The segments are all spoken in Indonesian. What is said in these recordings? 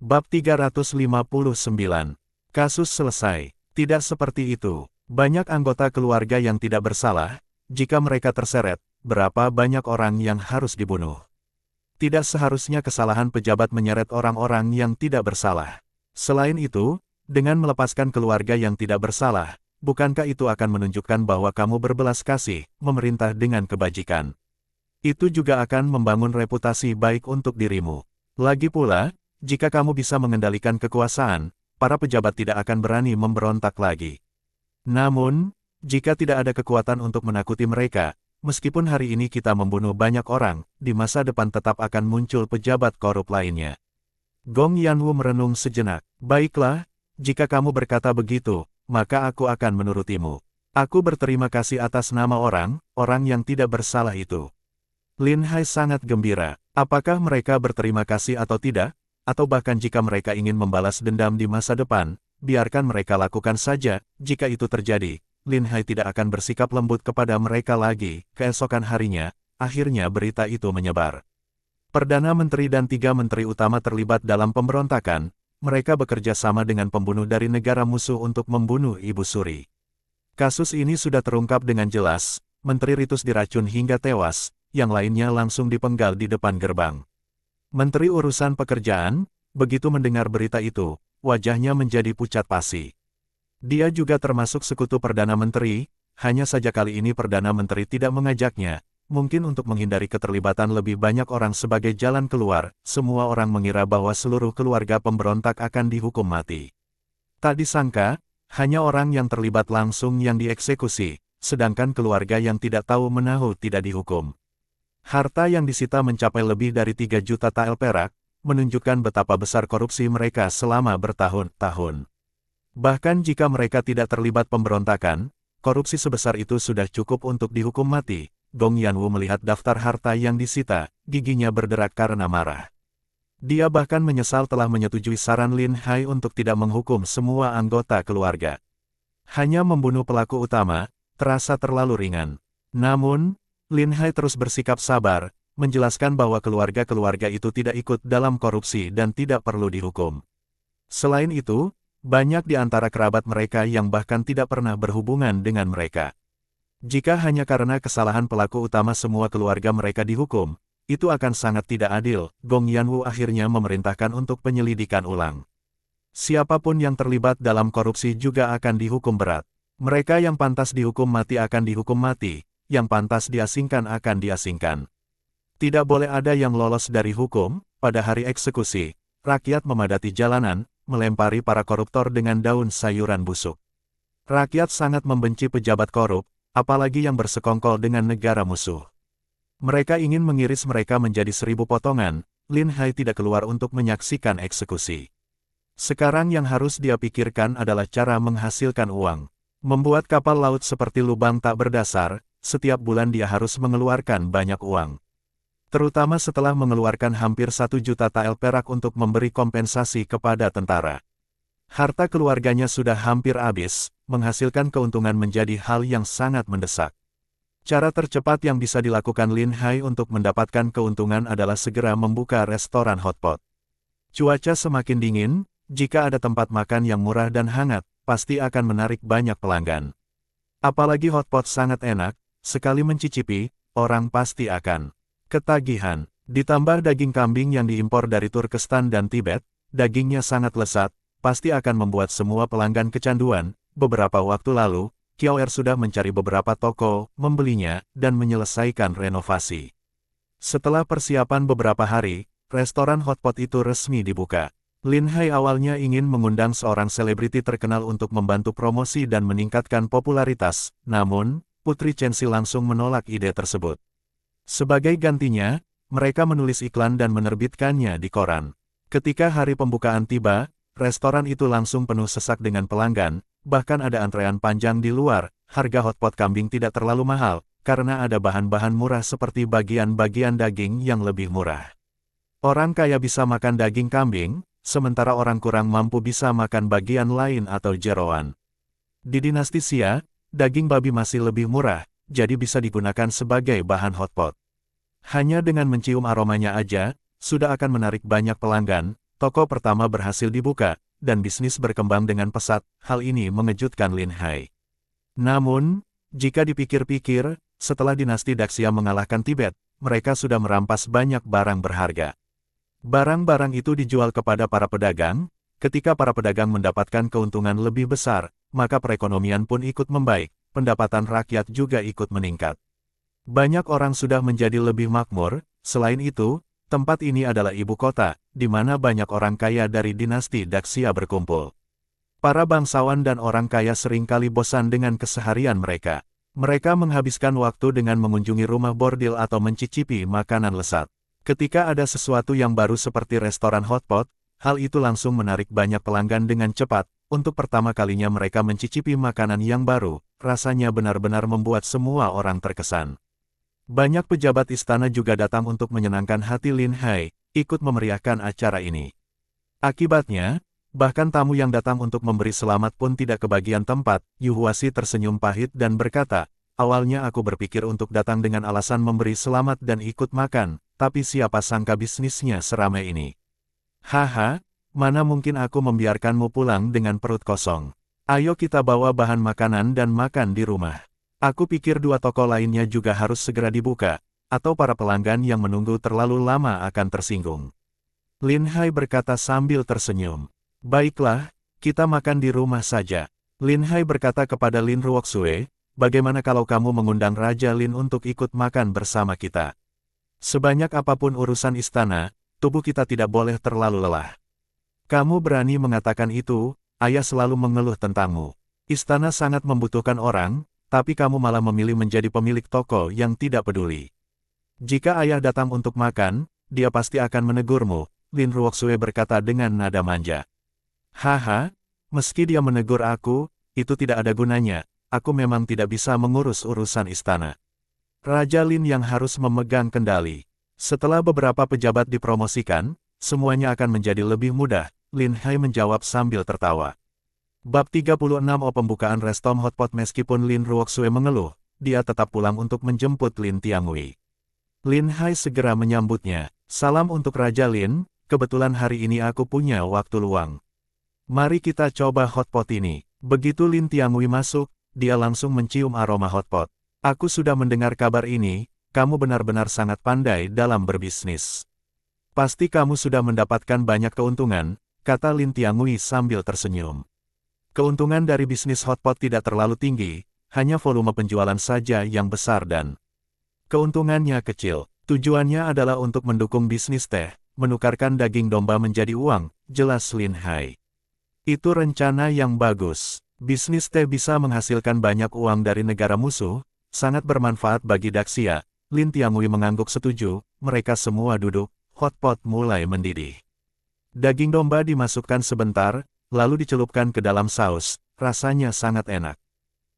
Bab 359. Kasus selesai. Tidak seperti itu. Banyak anggota keluarga yang tidak bersalah. Jika mereka terseret, berapa banyak orang yang harus dibunuh? Tidak seharusnya kesalahan pejabat menyeret orang-orang yang tidak bersalah. Selain itu, dengan melepaskan keluarga yang tidak bersalah, bukankah itu akan menunjukkan bahwa kamu berbelas kasih, memerintah dengan kebajikan? Itu juga akan membangun reputasi baik untuk dirimu. Lagi pula, jika kamu bisa mengendalikan kekuasaan, para pejabat tidak akan berani memberontak lagi. Namun, jika tidak ada kekuatan untuk menakuti mereka, meskipun hari ini kita membunuh banyak orang, di masa depan tetap akan muncul pejabat korup lainnya. Gong Yanwu merenung sejenak. Baiklah, jika kamu berkata begitu, maka aku akan menurutimu. Aku berterima kasih atas nama orang yang tidak bersalah itu. Lin Hai sangat gembira. Apakah mereka berterima kasih atau tidak? Atau bahkan jika mereka ingin membalas dendam di masa depan, biarkan mereka lakukan saja. Jika itu terjadi, Lin Hai tidak akan bersikap lembut kepada mereka lagi. Keesokan harinya, akhirnya berita itu menyebar. Perdana Menteri dan 3 menteri utama terlibat dalam pemberontakan. Mereka bekerja sama dengan pembunuh dari negara musuh untuk membunuh Ibu Suri. Kasus ini sudah terungkap dengan jelas. Menteri Ritus diracun hingga tewas, yang lainnya langsung dipenggal di depan gerbang. Menteri Urusan Pekerjaan, begitu mendengar berita itu, wajahnya menjadi pucat pasi. Dia juga termasuk sekutu Perdana Menteri, hanya saja kali ini Perdana Menteri tidak mengajaknya, mungkin untuk menghindari keterlibatan lebih banyak orang sebagai jalan keluar. Semua orang mengira bahwa seluruh keluarga pemberontak akan dihukum mati. Tak disangka, hanya orang yang terlibat langsung yang dieksekusi, sedangkan keluarga yang tidak tahu menahu tidak dihukum. Harta yang disita mencapai lebih dari 3 juta tael perak, menunjukkan betapa besar korupsi mereka selama bertahun-tahun. Bahkan jika mereka tidak terlibat pemberontakan, korupsi sebesar itu sudah cukup untuk dihukum mati. Gong Yanwu melihat daftar harta yang disita, giginya berderak karena marah. Dia bahkan menyesal telah menyetujui saran Lin Hai untuk tidak menghukum semua anggota keluarga. Hanya membunuh pelaku utama, terasa terlalu ringan. Namun, Lin Hai terus bersikap sabar, menjelaskan bahwa keluarga-keluarga itu tidak ikut dalam korupsi dan tidak perlu dihukum. Selain itu, banyak di antara kerabat mereka yang bahkan tidak pernah berhubungan dengan mereka. Jika hanya karena kesalahan pelaku utama semua keluarga mereka dihukum, itu akan sangat tidak adil. Gong Yanwu akhirnya memerintahkan untuk penyelidikan ulang. Siapapun yang terlibat dalam korupsi juga akan dihukum berat. Mereka yang pantas dihukum mati akan dihukum mati. Yang pantas diasingkan akan diasingkan. Tidak boleh ada yang lolos dari hukum. Pada hari eksekusi, rakyat memadati jalanan, melempari para koruptor dengan daun sayuran busuk. Rakyat sangat membenci pejabat korup, apalagi yang bersekongkol dengan negara musuh. Mereka ingin mengiris mereka menjadi 1000 potongan. Lin Hai tidak keluar untuk menyaksikan eksekusi. Sekarang yang harus dia pikirkan adalah cara menghasilkan uang. Membuat kapal laut seperti lubang tak berdasar. Setiap bulan dia harus mengeluarkan banyak uang. Terutama setelah mengeluarkan hampir 1 juta tael perak untuk memberi kompensasi kepada tentara. Harta keluarganya sudah hampir habis, menghasilkan keuntungan menjadi hal yang sangat mendesak. Cara tercepat yang bisa dilakukan Lin Hai untuk mendapatkan keuntungan adalah segera membuka restoran hotpot. Cuaca semakin dingin, jika ada tempat makan yang murah dan hangat, pasti akan menarik banyak pelanggan. Apalagi hotpot sangat enak. Sekali mencicipi, orang pasti akan ketagihan. Ditambah daging kambing yang diimpor dari Turkestan dan Tibet, dagingnya sangat lezat, pasti akan membuat semua pelanggan kecanduan. Beberapa waktu lalu, Qiao Er sudah mencari beberapa toko, membelinya, dan menyelesaikan renovasi. Setelah persiapan beberapa hari, restoran hotpot itu resmi dibuka. Lin Hai awalnya ingin mengundang seorang selebriti terkenal untuk membantu promosi dan meningkatkan popularitas, namun, Putri Chenxi langsung menolak ide tersebut. Sebagai gantinya, mereka menulis iklan dan menerbitkannya di koran. Ketika hari pembukaan tiba, restoran itu langsung penuh sesak dengan pelanggan, bahkan ada antrean panjang di luar. Harga hotpot kambing tidak terlalu mahal, karena ada bahan-bahan murah seperti bagian-bagian daging yang lebih murah. Orang kaya bisa makan daging kambing, sementara orang kurang mampu bisa makan bagian lain atau jeroan. Di dinasti Xia, daging babi masih lebih murah, jadi bisa digunakan sebagai bahan hotpot. Hanya dengan mencium aromanya aja, sudah akan menarik banyak pelanggan. toko pertama berhasil dibuka, dan bisnis berkembang dengan pesat. Hal ini mengejutkan Lin Hai. Namun, jika dipikir-pikir, setelah dinasti Daxia mengalahkan Tibet, mereka sudah merampas banyak barang berharga. Barang-barang itu dijual kepada para pedagang. Ketika para pedagang mendapatkan keuntungan lebih besar, maka perekonomian pun ikut membaik, pendapatan rakyat juga ikut meningkat. Banyak orang sudah menjadi lebih makmur. Selain itu, tempat ini adalah ibu kota, di mana banyak orang kaya dari dinasti Daxia berkumpul. Para bangsawan dan orang kaya seringkali bosan dengan keseharian mereka. Mereka menghabiskan waktu dengan mengunjungi rumah bordil atau mencicipi makanan lesat. Ketika ada sesuatu yang baru seperti restoran hotpot, hal itu langsung menarik banyak pelanggan dengan cepat. Untuk pertama kalinya mereka mencicipi makanan yang baru, rasanya benar-benar membuat semua orang terkesan. Banyak pejabat istana juga datang untuk menyenangkan hati Lin Hai, ikut memeriahkan acara ini. Akibatnya, bahkan tamu yang datang untuk memberi selamat pun tidak kebagian tempat. Yu Huasi tersenyum pahit dan berkata, awalnya aku berpikir untuk datang dengan alasan memberi selamat dan ikut makan, tapi siapa sangka bisnisnya seramai ini. Haha, mana mungkin aku membiarkanmu pulang dengan perut kosong. Ayo kita bawa bahan makanan dan makan di rumah. Aku pikir dua toko lainnya juga harus segera dibuka, atau para pelanggan yang menunggu terlalu lama akan tersinggung. Lin Hai berkata sambil tersenyum. Baiklah, kita makan di rumah saja. Lin Hai berkata kepada Lin Ruoxue, bagaimana kalau kamu mengundang Raja Lin untuk ikut makan bersama kita? Sebanyak apapun urusan istana, tubuh kita tidak boleh terlalu lelah. Kamu berani mengatakan itu, ayah selalu mengeluh tentangmu. Istana sangat membutuhkan orang, tapi kamu malah memilih menjadi pemilik toko yang tidak peduli. Jika ayah datang untuk makan, dia pasti akan menegurmu, Lin Ruoxue berkata dengan nada manja. Haha, meski dia menegur aku, itu tidak ada gunanya, aku memang tidak bisa mengurus urusan istana. Raja Lin yang harus memegang kendali. Setelah beberapa pejabat dipromosikan, semuanya akan menjadi lebih mudah, Lin Hai menjawab sambil tertawa. Bab 36 Pembukaan Restoran Hotpot. Meskipun Lin Ruoxue mengeluh, dia tetap pulang untuk menjemput Lin Tiangui. Lin Hai segera menyambutnya. Salam untuk Raja Lin, kebetulan hari ini aku punya waktu luang. Mari kita coba hotpot ini. Begitu Lin Tiangui masuk, dia langsung mencium aroma hotpot. Aku sudah mendengar kabar ini, kamu benar-benar sangat pandai dalam berbisnis. Pasti kamu sudah mendapatkan banyak keuntungan, kata Lin Tiangui sambil tersenyum. Keuntungan dari bisnis hotpot tidak terlalu tinggi, hanya volume penjualan saja yang besar dan keuntungannya kecil. Tujuannya adalah untuk mendukung bisnis teh, menukarkan daging domba menjadi uang, jelas Lin Hai. Itu rencana yang bagus. Bisnis teh bisa menghasilkan banyak uang dari negara musuh, sangat bermanfaat bagi Daxia. Lin Tiangui mengangguk setuju, mereka semua duduk, hotpot mulai mendidih. Daging domba dimasukkan sebentar, lalu dicelupkan ke dalam saus, rasanya sangat enak.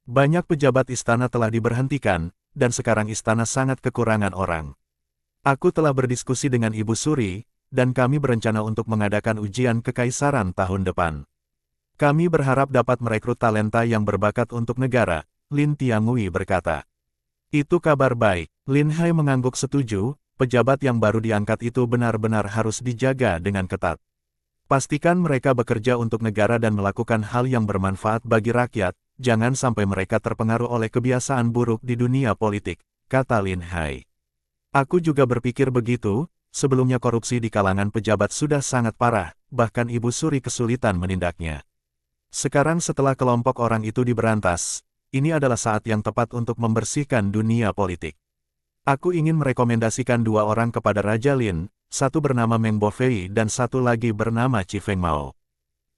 Banyak pejabat istana telah diberhentikan, dan sekarang istana sangat kekurangan orang. Aku telah berdiskusi dengan Ibu Suri, dan kami berencana untuk mengadakan ujian kekaisaran tahun depan. Kami berharap dapat merekrut talenta yang berbakat untuk negara, Lin Tiangui berkata. Itu kabar baik, Lin Hai mengangguk setuju, pejabat yang baru diangkat itu benar-benar harus dijaga dengan ketat. Pastikan mereka bekerja untuk negara dan melakukan hal yang bermanfaat bagi rakyat, jangan sampai mereka terpengaruh oleh kebiasaan buruk di dunia politik, kata Lin Hai. Aku juga berpikir begitu, sebelumnya korupsi di kalangan pejabat sudah sangat parah, bahkan Ibu Suri kesulitan menindaknya. Sekarang setelah kelompok orang itu diberantas, ini adalah saat yang tepat untuk membersihkan dunia politik. Aku ingin merekomendasikan dua orang kepada Raja Lin, satu bernama Meng Bofei dan satu lagi bernama Chi Feng Mao.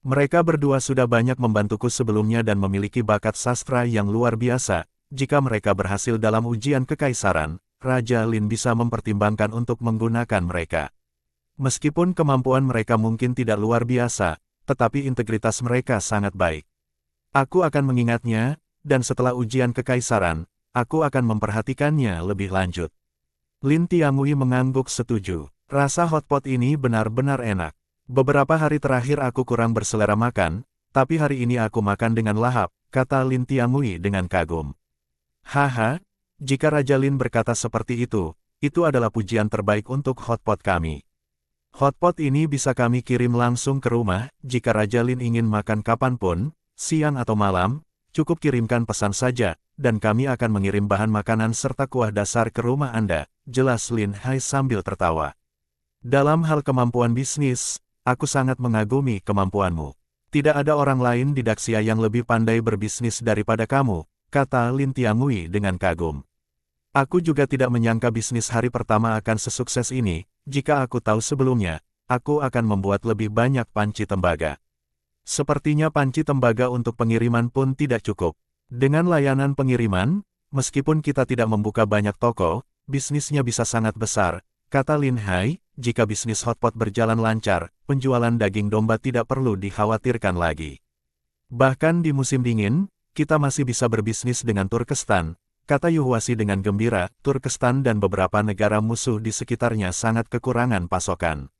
Mereka berdua sudah banyak membantuku sebelumnya dan memiliki bakat sastra yang luar biasa. Jika mereka berhasil dalam ujian kekaisaran, Raja Lin bisa mempertimbangkan untuk menggunakan mereka. Meskipun kemampuan mereka mungkin tidak luar biasa, tetapi integritas mereka sangat baik. Aku akan mengingatnya, dan setelah ujian kekaisaran, aku akan memperhatikannya lebih lanjut. Lin Tiangui mengangguk setuju. Rasa hotpot ini benar-benar enak. Beberapa hari terakhir aku kurang berselera makan, tapi hari ini aku makan dengan lahap, kata Lin Tiangui dengan kagum. Haha, jika Raja Lin berkata seperti itu adalah pujian terbaik untuk hotpot kami. Hotpot ini bisa kami kirim langsung ke rumah, jika Raja Lin ingin makan kapanpun, siang atau malam, cukup kirimkan pesan saja, dan kami akan mengirim bahan makanan serta kuah dasar ke rumah Anda, jelas Lin Hai sambil tertawa. Dalam hal kemampuan bisnis, aku sangat mengagumi kemampuanmu. Tidak ada orang lain di Daxia yang lebih pandai berbisnis daripada kamu, kata Lin Tiangui dengan kagum. Aku juga tidak menyangka bisnis hari pertama akan sesukses ini. Jika aku tahu sebelumnya, aku akan membuat lebih banyak panci tembaga. Sepertinya panci tembaga untuk pengiriman pun tidak cukup. Dengan layanan pengiriman, meskipun kita tidak membuka banyak toko, bisnisnya bisa sangat besar, kata Lin Hai. Jika bisnis hotpot berjalan lancar, penjualan daging domba tidak perlu dikhawatirkan lagi. Bahkan di musim dingin, kita masih bisa berbisnis dengan Turkestan, kata Yuhuasi dengan gembira. Turkestan dan beberapa negara musuh di sekitarnya sangat kekurangan pasokan.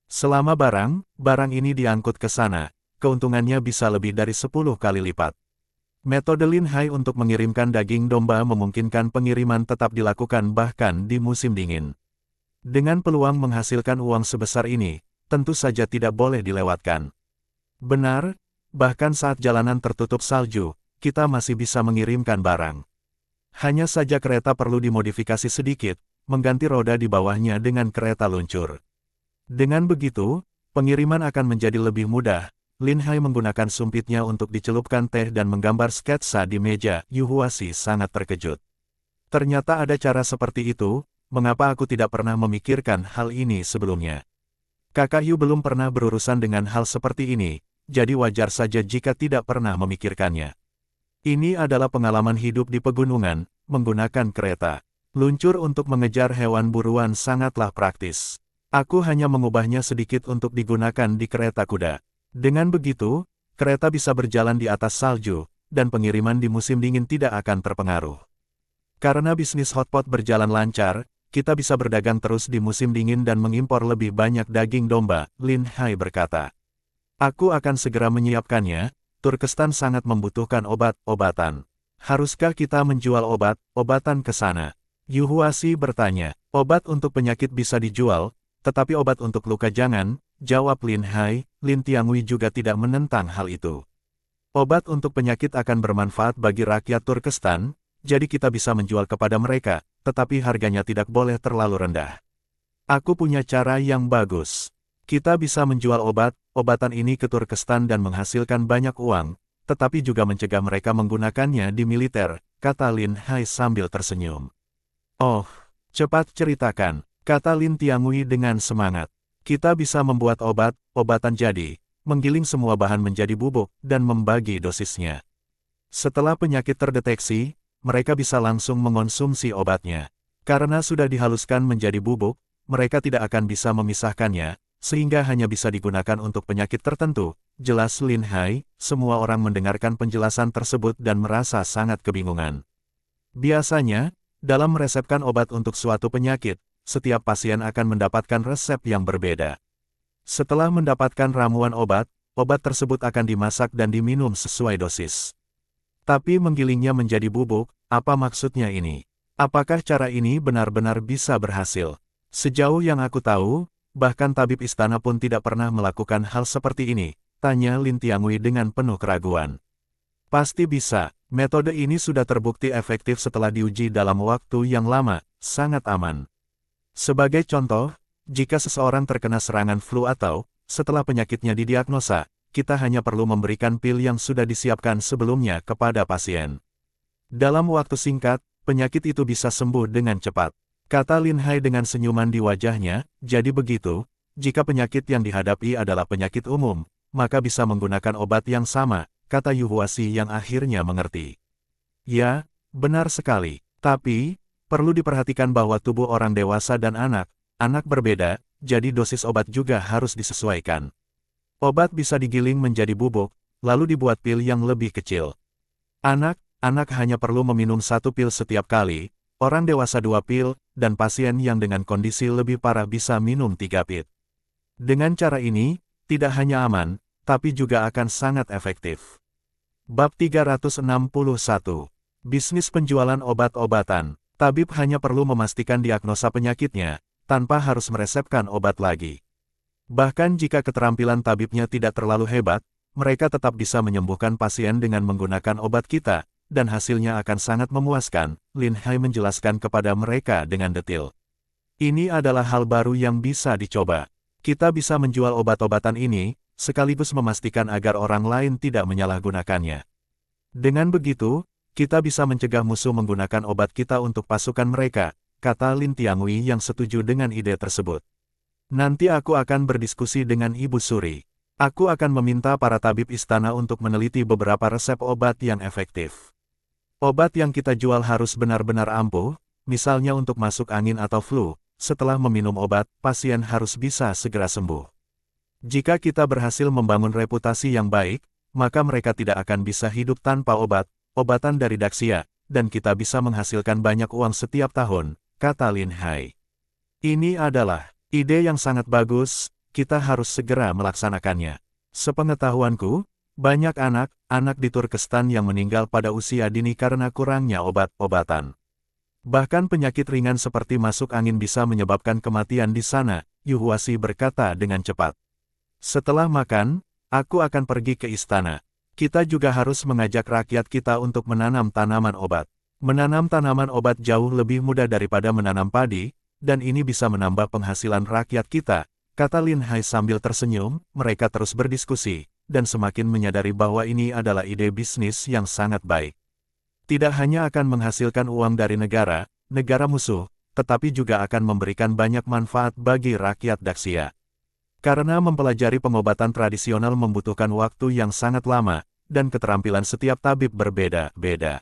Selama barang ini diangkut ke sana, keuntungannya bisa lebih dari 10 kali lipat. Metode Lin Hai untuk mengirimkan daging domba memungkinkan pengiriman tetap dilakukan bahkan di musim dingin. Dengan peluang menghasilkan uang sebesar ini, tentu saja tidak boleh dilewatkan. Benar, bahkan saat jalanan tertutup salju, kita masih bisa mengirimkan barang. Hanya saja kereta perlu dimodifikasi sedikit, mengganti roda di bawahnya dengan kereta luncur. Dengan begitu, pengiriman akan menjadi lebih mudah. Lin Hai menggunakan sumpitnya untuk dicelupkan teh dan menggambar sketsa di meja. Yuhuasi sangat terkejut. Ternyata ada cara seperti itu, mengapa aku tidak pernah memikirkan hal ini sebelumnya? Kakak Yu belum pernah berurusan dengan hal seperti ini, jadi wajar saja jika tidak pernah memikirkannya. Ini adalah pengalaman hidup di pegunungan, menggunakan kereta luncur untuk mengejar hewan buruan sangatlah praktis. Aku hanya mengubahnya sedikit untuk digunakan di kereta kuda. Dengan begitu, kereta bisa berjalan di atas salju, dan pengiriman di musim dingin tidak akan terpengaruh. Karena bisnis hotpot berjalan lancar, kita bisa berdagang terus di musim dingin dan mengimpor lebih banyak daging domba, Lin Hai berkata. Aku akan segera menyiapkannya. Turkestan sangat membutuhkan obat-obatan. Haruskah kita menjual obat-obatan ke sana? Yuhuasi bertanya. Obat untuk penyakit bisa dijual, tetapi obat untuk luka jangan, jawab Lin Hai. Lin Tiangui juga tidak menentang hal itu. Obat untuk penyakit akan bermanfaat bagi rakyat Turkestan, jadi kita bisa menjual kepada mereka, tetapi harganya tidak boleh terlalu rendah. Aku punya cara yang bagus. Kita bisa menjual obat-obatan ini ke Turkestan dan menghasilkan banyak uang, tetapi juga mencegah mereka menggunakannya di militer, kata Lin Hai sambil tersenyum. Oh, cepat ceritakan, kata Lin Tiangui dengan semangat. Kita bisa membuat obat-obatan jadi, menggiling semua bahan menjadi bubuk, dan membagi dosisnya. Setelah penyakit terdeteksi, mereka bisa langsung mengonsumsi obatnya. Karena sudah dihaluskan menjadi bubuk, mereka tidak akan bisa memisahkannya, sehingga hanya bisa digunakan untuk penyakit tertentu, jelas Lin Hai. Semua orang mendengarkan penjelasan tersebut dan merasa sangat kebingungan. Biasanya, dalam meresepkan obat untuk suatu penyakit, setiap pasien akan mendapatkan resep yang berbeda. Setelah mendapatkan ramuan obat tersebut akan dimasak dan diminum sesuai dosis. Tapi menggilingnya menjadi bubuk, apa maksudnya ini? Apakah cara ini benar-benar bisa berhasil? Sejauh yang aku tahu, bahkan tabib istana pun tidak pernah melakukan hal seperti ini, tanya Lin Tiangui dengan penuh keraguan. Pasti bisa, metode ini sudah terbukti efektif setelah diuji dalam waktu yang lama, sangat aman. Sebagai contoh, jika seseorang terkena serangan flu atau, setelah penyakitnya didiagnosa, kita hanya perlu memberikan pil yang sudah disiapkan sebelumnya kepada pasien. Dalam waktu singkat, penyakit itu bisa sembuh dengan cepat. Kata Lin Hai dengan senyuman di wajahnya, jadi begitu, jika penyakit yang dihadapi adalah penyakit umum, maka bisa menggunakan obat yang sama, kata Yuhuasi yang akhirnya mengerti. Ya, benar sekali, tapi, perlu diperhatikan bahwa tubuh orang dewasa dan anak berbeda, jadi dosis obat juga harus disesuaikan. Obat bisa digiling menjadi bubuk, lalu dibuat pil yang lebih kecil. Anak hanya perlu meminum 1 pil setiap kali, orang dewasa 2 pil, dan pasien yang dengan kondisi lebih parah bisa minum 3 pil. Dengan cara ini, tidak hanya aman, tapi juga akan sangat efektif. Bab 361. Bisnis penjualan obat-obatan. Tabib hanya perlu memastikan diagnosa penyakitnya, tanpa harus meresepkan obat lagi. Bahkan jika keterampilan tabibnya tidak terlalu hebat, mereka tetap bisa menyembuhkan pasien dengan menggunakan obat kita, dan hasilnya akan sangat memuaskan, Lin Hai menjelaskan kepada mereka dengan detail. Ini adalah hal baru yang bisa dicoba. Kita bisa menjual obat-obatan ini, sekaligus memastikan agar orang lain tidak menyalahgunakannya. Dengan begitu, kita bisa mencegah musuh menggunakan obat kita untuk pasukan mereka, kata Lin Tiangui yang setuju dengan ide tersebut. Nanti aku akan berdiskusi dengan Ibu Suri. Aku akan meminta para tabib istana untuk meneliti beberapa resep obat yang efektif. Obat yang kita jual harus benar-benar ampuh, misalnya untuk masuk angin atau flu. Setelah meminum obat, pasien harus bisa segera sembuh. Jika kita berhasil membangun reputasi yang baik, maka mereka tidak akan bisa hidup tanpa obatan dari Daxia, dan kita bisa menghasilkan banyak uang setiap tahun, kata Lin Hai. Ini adalah ide yang sangat bagus, kita harus segera melaksanakannya. Sepengetahuanku, banyak anak di Turkestan yang meninggal pada usia dini karena kurangnya obat-obatan. Bahkan penyakit ringan seperti masuk angin bisa menyebabkan kematian di sana, Yuhuasi berkata dengan cepat. Setelah makan, aku akan pergi ke istana. Kita juga harus mengajak rakyat kita untuk menanam tanaman obat. Menanam tanaman obat jauh lebih mudah daripada menanam padi, dan ini bisa menambah penghasilan rakyat kita, kata Lin Hai sambil tersenyum. Mereka terus berdiskusi, dan semakin menyadari bahwa ini adalah ide bisnis yang sangat baik. Tidak hanya akan menghasilkan uang dari negara musuh, tetapi juga akan memberikan banyak manfaat bagi rakyat Daxia. Karena mempelajari pengobatan tradisional membutuhkan waktu yang sangat lama, dan keterampilan setiap tabib berbeda-beda.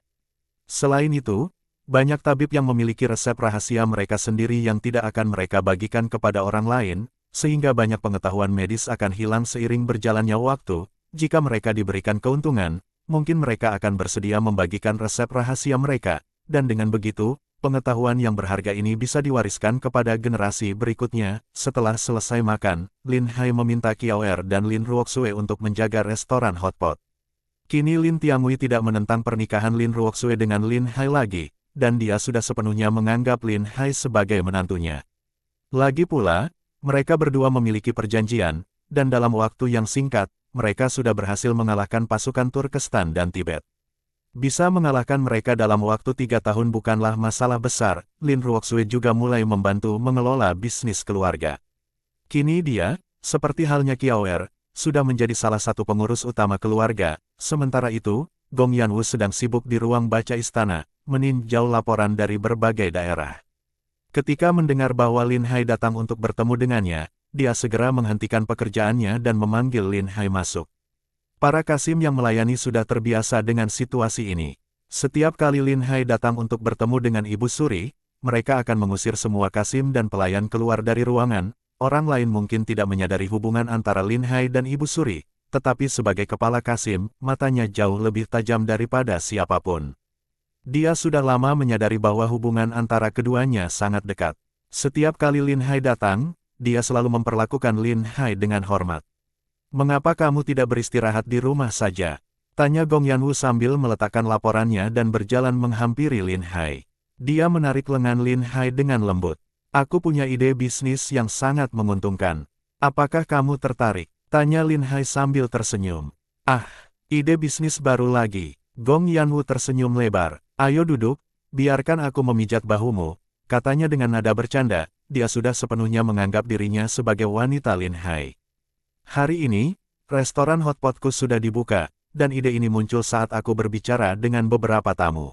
Selain itu, banyak tabib yang memiliki resep rahasia mereka sendiri yang tidak akan mereka bagikan kepada orang lain, sehingga banyak pengetahuan medis akan hilang seiring berjalannya waktu. Jika mereka diberikan keuntungan, mungkin mereka akan bersedia membagikan resep rahasia mereka, dan dengan begitu, pengetahuan yang berharga ini bisa diwariskan kepada generasi berikutnya. Setelah selesai makan, Lin Hai meminta Kiaoer dan Lin Ruoxue untuk menjaga restoran hotpot. Kini Lin Tiangui tidak menentang pernikahan Lin Ruoxue dengan Lin Hai lagi, dan dia sudah sepenuhnya menganggap Lin Hai sebagai menantunya. Lagi pula, mereka berdua memiliki perjanjian, dan dalam waktu yang singkat, mereka sudah berhasil mengalahkan pasukan Turkestan dan Tibet. Bisa mengalahkan mereka dalam waktu 3 tahun bukanlah masalah besar. Lin Ruoxue juga mulai membantu mengelola bisnis keluarga. Kini dia, seperti halnya Kiaoer, sudah menjadi salah satu pengurus utama keluarga. Sementara itu, Gong Yanwu sedang sibuk di ruang baca istana, meninjau laporan dari berbagai daerah. Ketika mendengar bahwa Lin Hai datang untuk bertemu dengannya, dia segera menghentikan pekerjaannya dan memanggil Lin Hai masuk. Para kasim yang melayani sudah terbiasa dengan situasi ini. Setiap kali Lin Hai datang untuk bertemu dengan Ibu Suri, mereka akan mengusir semua kasim dan pelayan keluar dari ruangan. Orang lain mungkin tidak menyadari hubungan antara Lin Hai dan Ibu Suri, tetapi sebagai kepala kasim, matanya jauh lebih tajam daripada siapapun. Dia sudah lama menyadari bahwa hubungan antara keduanya sangat dekat. Setiap kali Lin Hai datang, dia selalu memperlakukan Lin Hai dengan hormat. "Mengapa kamu tidak beristirahat di rumah saja?" tanya Gong Yanwu sambil meletakkan laporannya dan berjalan menghampiri Lin Hai. Dia menarik lengan Lin Hai dengan lembut. "Aku punya ide bisnis yang sangat menguntungkan. Apakah kamu tertarik?" tanya Lin Hai sambil tersenyum. "Ah, ide bisnis baru lagi." Gong Yanwu tersenyum lebar. "Ayo duduk, biarkan aku memijat bahumu," katanya dengan nada bercanda. Dia sudah sepenuhnya menganggap dirinya sebagai wanita Lin Hai. "Hari ini, restoran hotpotku sudah dibuka, dan ide ini muncul saat aku berbicara dengan beberapa tamu.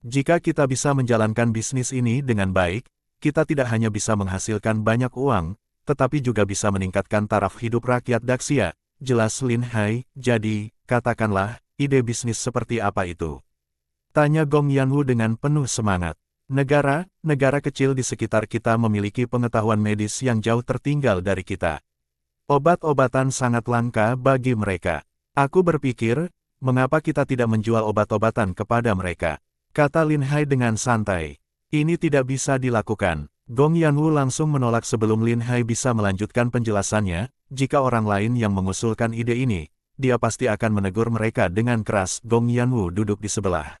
Jika kita bisa menjalankan bisnis ini dengan baik, kita tidak hanya bisa menghasilkan banyak uang, tetapi juga bisa meningkatkan taraf hidup rakyat Daxia." Jelas Lin Hai. "Jadi, katakanlah, ide bisnis seperti apa itu?" tanya Gong Yanwu dengan penuh semangat. Negara kecil di sekitar kita memiliki pengetahuan medis yang jauh tertinggal dari kita. Obat-obatan sangat langka bagi mereka. Aku berpikir, mengapa kita tidak menjual obat-obatan kepada mereka? Kata Lin Hai dengan santai. Ini tidak bisa dilakukan. Gong Yanwu langsung menolak sebelum Lin Hai bisa melanjutkan penjelasannya. Jika orang lain yang mengusulkan ide ini, dia pasti akan menegur mereka dengan keras. Gong Yanwu duduk di sebelah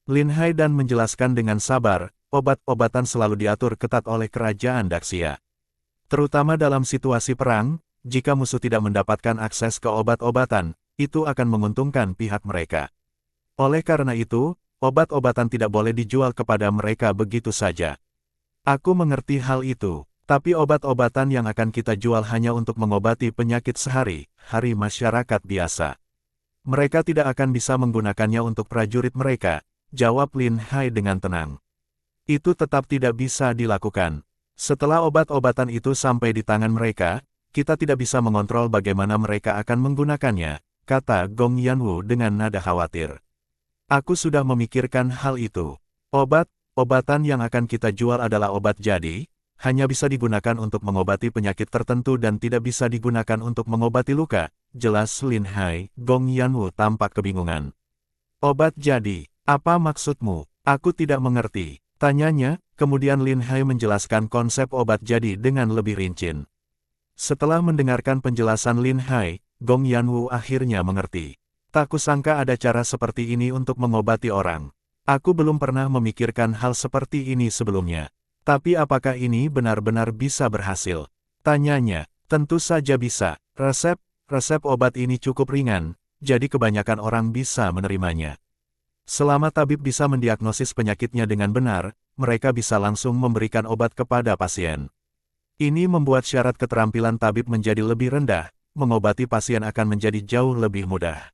Lin Hai dan menjelaskan dengan sabar, obat-obatan selalu diatur ketat oleh kerajaan Daxia. Terutama dalam situasi perang, jika musuh tidak mendapatkan akses ke obat-obatan, itu akan menguntungkan pihak mereka. Oleh karena itu, obat-obatan tidak boleh dijual kepada mereka begitu saja. Aku mengerti hal itu, tapi obat-obatan yang akan kita jual hanya untuk mengobati penyakit sehari-hari masyarakat biasa. Mereka tidak akan bisa menggunakannya untuk prajurit mereka, jawab Lin Hai dengan tenang. Itu tetap tidak bisa dilakukan. Setelah obat-obatan itu sampai di tangan mereka, kita tidak bisa mengontrol bagaimana mereka akan menggunakannya, kata Gong Yanwu dengan nada khawatir. Aku sudah memikirkan hal itu. Obat-obatan yang akan kita jual adalah obat jadi, hanya bisa digunakan untuk mengobati penyakit tertentu dan tidak bisa digunakan untuk mengobati luka, jelas Lin Hai. Gong Yanwu tampak kebingungan. Obat jadi, apa maksudmu? Aku tidak mengerti. Tanyanya, kemudian Lin Hai menjelaskan konsep obat jadi dengan lebih rinci. Setelah mendengarkan penjelasan Lin Hai, Gong Yanwu akhirnya mengerti. Tak kusangka ada cara seperti ini untuk mengobati orang. Aku belum pernah memikirkan hal seperti ini sebelumnya. Tapi apakah ini benar-benar bisa berhasil? Tanyanya, tentu saja bisa. Resep obat ini cukup ringan, jadi kebanyakan orang bisa menerimanya. Selama tabib bisa mendiagnosis penyakitnya dengan benar, mereka bisa langsung memberikan obat kepada pasien. Ini membuat syarat keterampilan tabib menjadi lebih rendah, mengobati pasien akan menjadi jauh lebih mudah.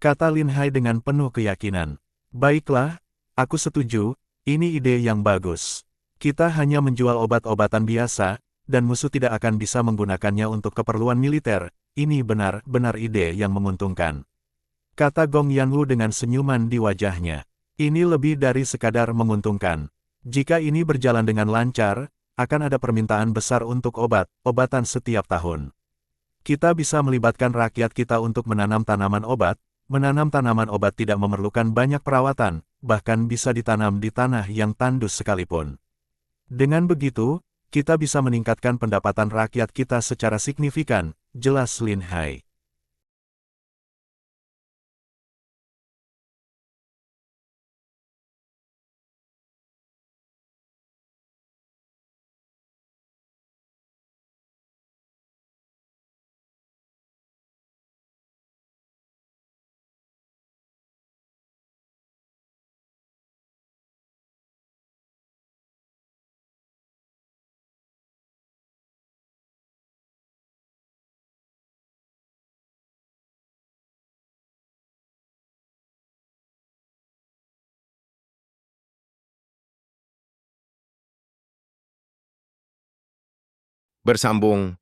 Kata Lin Hai dengan penuh keyakinan. Baiklah, aku setuju, ini ide yang bagus. Kita hanya menjual obat-obatan biasa, dan musuh tidak akan bisa menggunakannya untuk keperluan militer. Ini benar-benar ide yang menguntungkan. Kata Gong Yanwu dengan senyuman di wajahnya. Ini lebih dari sekadar menguntungkan. Jika ini berjalan dengan lancar, akan ada permintaan besar untuk obat-obatan setiap tahun. Kita bisa melibatkan rakyat kita untuk menanam tanaman obat. Menanam tanaman obat tidak memerlukan banyak perawatan, bahkan bisa ditanam di tanah yang tandus sekalipun. Dengan begitu, kita bisa meningkatkan pendapatan rakyat kita secara signifikan, jelas Lin Hai. Bersambung